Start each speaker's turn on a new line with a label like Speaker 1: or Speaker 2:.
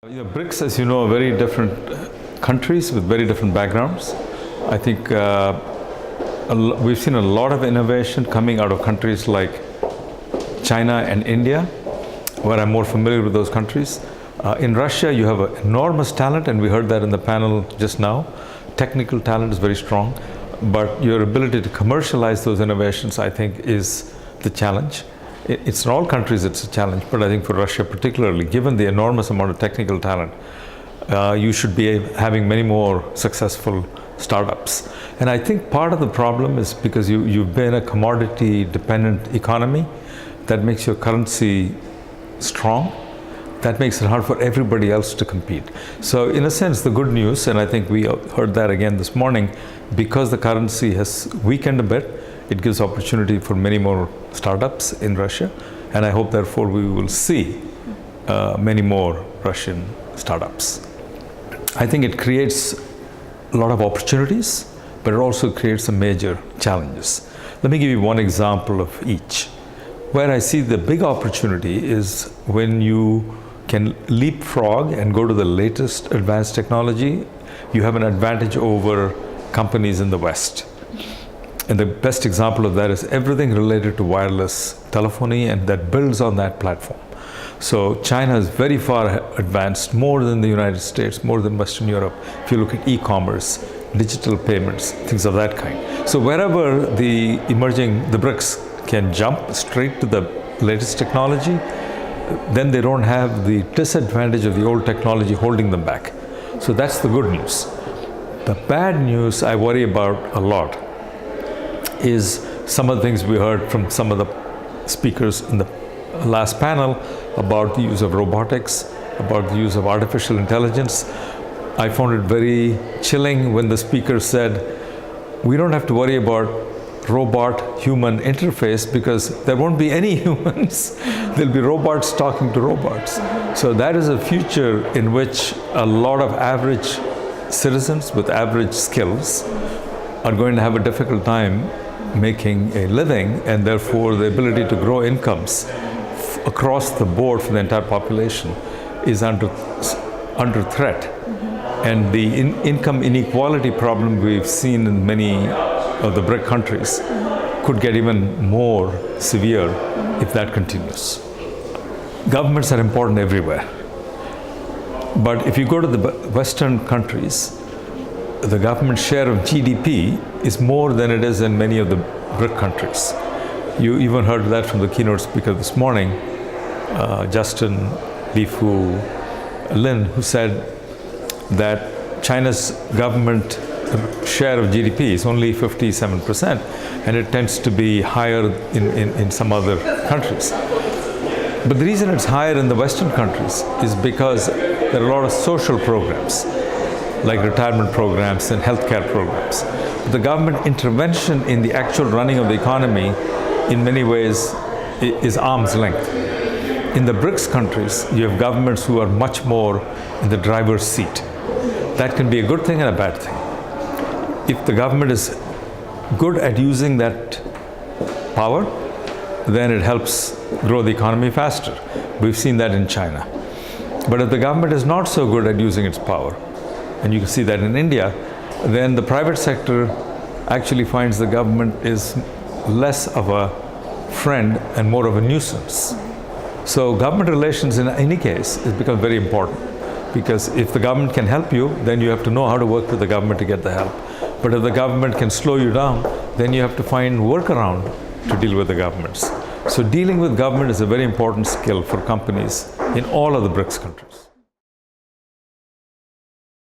Speaker 1: BRICS, as you know, are very different countries with very different backgrounds. I think we've seen a lot of innovation coming out of countries like China and India, where I'm more familiar with those countries. In Russia, you have enormous talent, and we heard that in the panel just now. Technical talent is very strong, but your ability to commercialize those innovations, I think, is the challenge. It's in all countries it's a challenge, but I think for Russia particularly, given the enormous amount of technical talent, you should be having many more successful startups. And I think part of the problem is because you've been a commodity-dependent economy, that makes your currency strong. That makes it hard for everybody else to compete. So in a sense, the good news, and I think we heard that again this morning, because the currency has weakened a bit, it gives opportunity for many more startups in Russia, and I hope therefore we will see many more Russian startups. I think it creates a lot of opportunities, but it also creates some major challenges. Let me give you one example of each. Where I see the big opportunity is when you can leapfrog and go to the latest advanced technology, you have an advantage over companies in the West. And the best example of that is everything related to wireless telephony, and that builds on that platform. So China is very far advanced, more than the United States, more than Western Europe. If you look at e-commerce, digital payments, things of that kind. So wherever the BRICS can jump straight to the latest technology, then they don't have the disadvantage of the old technology holding them back. So that's the good news. The bad news I worry about a lot is some of the things we heard from some of the speakers in the last panel about the use of robotics, about the use of artificial intelligence. I found it very chilling when the speaker said, we don't have to worry about robot-human interface because there won't be any humans. There'll be robots talking to robots. So that is a future in which a lot of average citizens with average skills are going to have a difficult time making a living, and therefore the ability to grow incomes across the board for the entire population is under threat. And the income inequality problem we've seen in many of the BRIC countries could get even more severe if that continues. Governments are important everywhere. But if you go to the Western countries, the government share of GDP is more than it is in many of the BRIC countries. You even heard that from the keynote speaker this morning, Justin Lifu Lin, who said that China's government share of GDP is only 57%, and it tends to be higher in some other countries. But the reason it's higher in the Western countries is because there are a lot of social programs, like retirement programs and healthcare programs. But the government intervention in the actual running of the economy, in many ways, is arm's length. In the BRICS countries, you have governments who are much more in the driver's seat. That can be a good thing and a bad thing. If the government is good at using that power, then it helps grow the economy faster. We've seen that in China. But if the government is not so good at using its power, and you can see that in India, then the private sector actually finds the government is less of a friend and more of a nuisance. So government relations in any case has become very important, because if the government can help you, then you have to know how to work with the government to get the help. But if the government can slow you down, then you have to find workaround to deal with the governments. So dealing with government is a very important skill for companies in all of the BRICS countries.